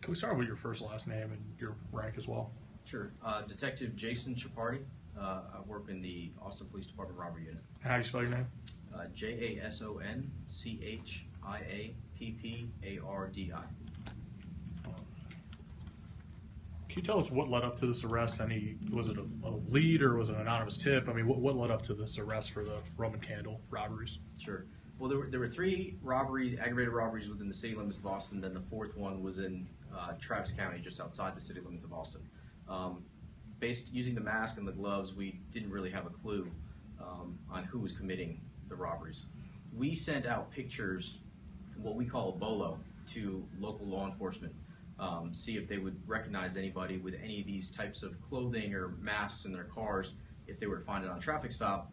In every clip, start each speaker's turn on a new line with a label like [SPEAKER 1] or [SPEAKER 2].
[SPEAKER 1] Can we start with your first last name and your rank as well?
[SPEAKER 2] Sure. Detective Jason Chaparty. I work in the Austin Police Department Robbery Unit.
[SPEAKER 1] How do you spell your name?
[SPEAKER 2] JASONCHIAPPARDI.
[SPEAKER 1] Can you tell us what led up to this arrest? Was it a lead or was it an anonymous tip? I mean, what led up to this arrest for the Roman candle robberies?
[SPEAKER 2] Sure. Well, there were three robberies, aggravated robberies within the city limits of Austin. Then the fourth one was in Travis County, just outside the city limits of Austin. Based using the mask and the gloves, we didn't really have a clue on who was committing the robberies. We sent out pictures, what we call a bolo, to local law enforcement, see if they would recognize anybody with any of these types of clothing or masks in their cars if they were to find it on a traffic stop,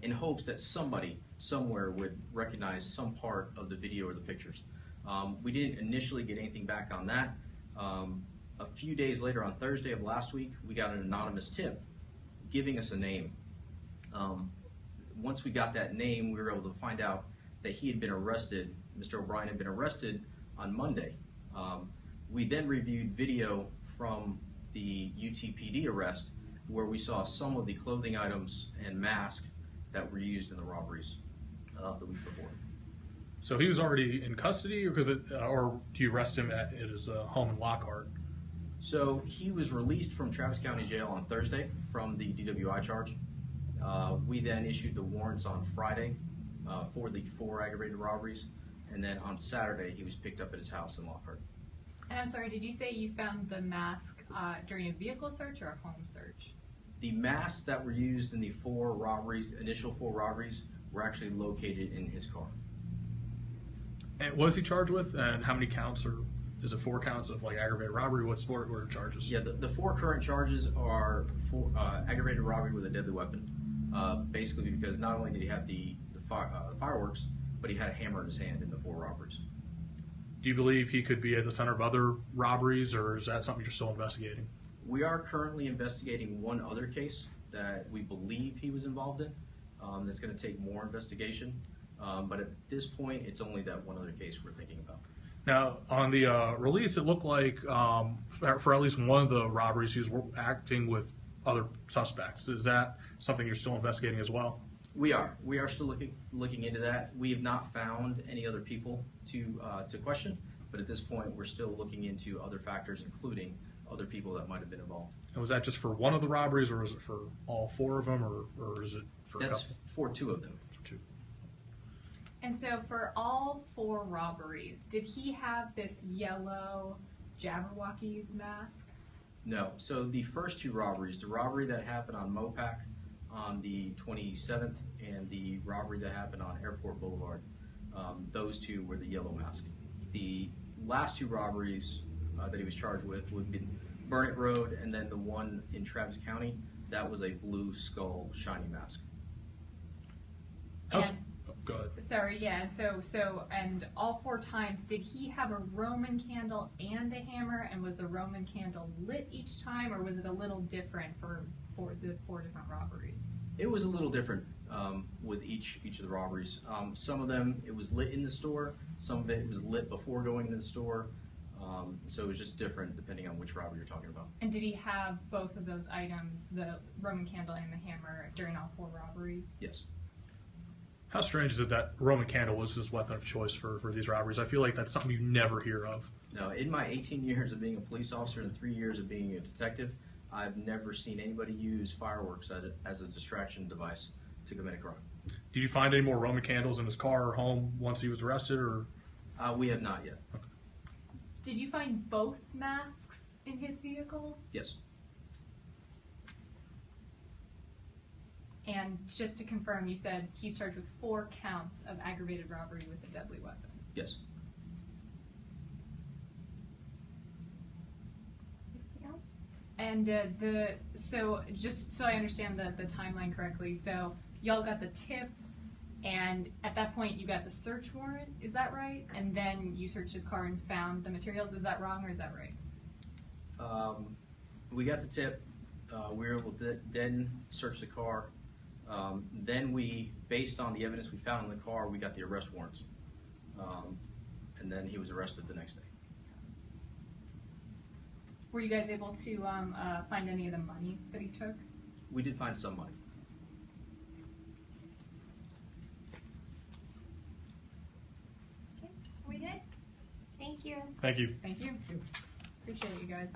[SPEAKER 2] in hopes that somebody somewhere would recognize some part of the video or the pictures. We didn't initially get anything back on that. A few days later, on Thursday of last week, we got an anonymous tip giving us a name. Once we got that name, we were able to find out that he had been arrested, Mr. O'Brien had been arrested on Monday. We then reviewed video from the UTPD arrest where we saw some of the clothing items and masks that were used in the robberies the week before.
[SPEAKER 1] So he was already in custody, or do you arrest him at his home in Lockhart?
[SPEAKER 2] So he was released from Travis County Jail on Thursday from the DWI charge. We then issued the warrants on Friday for the 4 aggravated robberies, and then on Saturday he was picked up at his house in Lockhart.
[SPEAKER 3] And I'm sorry, did you say you found the mask during a vehicle search or a home search?
[SPEAKER 2] The masks that were used in the initial four robberies, were actually located in his car.
[SPEAKER 1] And what is he charged with, and how many counts, or is it 4 counts of like aggravated robbery? What are charges?
[SPEAKER 2] Yeah, the 4 current charges are for aggravated robbery with a deadly weapon. Basically because not only did he have the fireworks, but he had a hammer in his hand in the 4 robberies.
[SPEAKER 1] Do you believe he could be at the center of other robberies, or is that something you're still investigating?
[SPEAKER 2] We are currently investigating one other case that we believe he was involved in. That's going to take more investigation, but at this point, it's only that one other case we're thinking about.
[SPEAKER 1] Now, on the release, it looked like for at least one of the robberies, he was acting with other suspects. Is that something you're still investigating as well?
[SPEAKER 2] We are still looking into that. We have not found any other people to question, but at this point, we're still looking into other factors, including other people that might have been involved.
[SPEAKER 1] And was that just for one of the robberies, or was it for all 4 of them, or is it for
[SPEAKER 2] That's
[SPEAKER 1] a couple?
[SPEAKER 2] for 2 of them.
[SPEAKER 1] For 2.
[SPEAKER 3] And so for all 4 robberies, did he have this yellow Jabberwockies mask?
[SPEAKER 2] No. So the first 2 robberies, the robbery that happened on Mopac on the 27th and the robbery that happened on Airport Boulevard, those 2 were the yellow mask. The last 2 robberies that he was charged with would have been Burnett Road, and then the one in Travis County, that was a blue skull shiny mask.
[SPEAKER 1] Go ahead.
[SPEAKER 3] Sorry, yeah. And all 4 times, did he have a Roman candle and a hammer? And was the Roman candle lit each time, or was it a little different for the 4 different robberies?
[SPEAKER 2] It was a little different with each of the robberies. Some of them it was lit in the store. Some of it was lit before going into the store. So it was just different depending on which robbery you're talking about.
[SPEAKER 3] And did he have both of those items, the Roman candle and the hammer, during all 4 robberies?
[SPEAKER 2] Yes.
[SPEAKER 1] How strange is it that Roman candle was his weapon of choice for these robberies? I feel like that's something you never hear of.
[SPEAKER 2] No, in my 18 years of being a police officer and 3 years of being a detective, I've never seen anybody use fireworks as a distraction device to commit a crime.
[SPEAKER 1] Did you find any more Roman candles in his car or home once he was arrested, or?
[SPEAKER 2] We have not yet.
[SPEAKER 1] Okay.
[SPEAKER 3] Did you find both masks in his vehicle?
[SPEAKER 2] Yes.
[SPEAKER 3] And just to confirm, you said he's charged with 4 counts of aggravated robbery with a deadly weapon.
[SPEAKER 2] Yes.
[SPEAKER 3] Anything else? And so just so I understand the timeline correctly, so y'all got the tip, and at that point you got the search warrant, is that right? And then you searched his car and found the materials, is that wrong or is that right?
[SPEAKER 2] We got the tip. We were able to then search the car. Then we, based on the evidence we found in the car, we got the arrest warrants. And then he was arrested the next day.
[SPEAKER 3] Were you guys able to find any of the money that he took?
[SPEAKER 2] We did find some money.
[SPEAKER 4] Okay, are we good? Thank you.
[SPEAKER 1] Thank you.
[SPEAKER 3] Thank you. Appreciate you guys.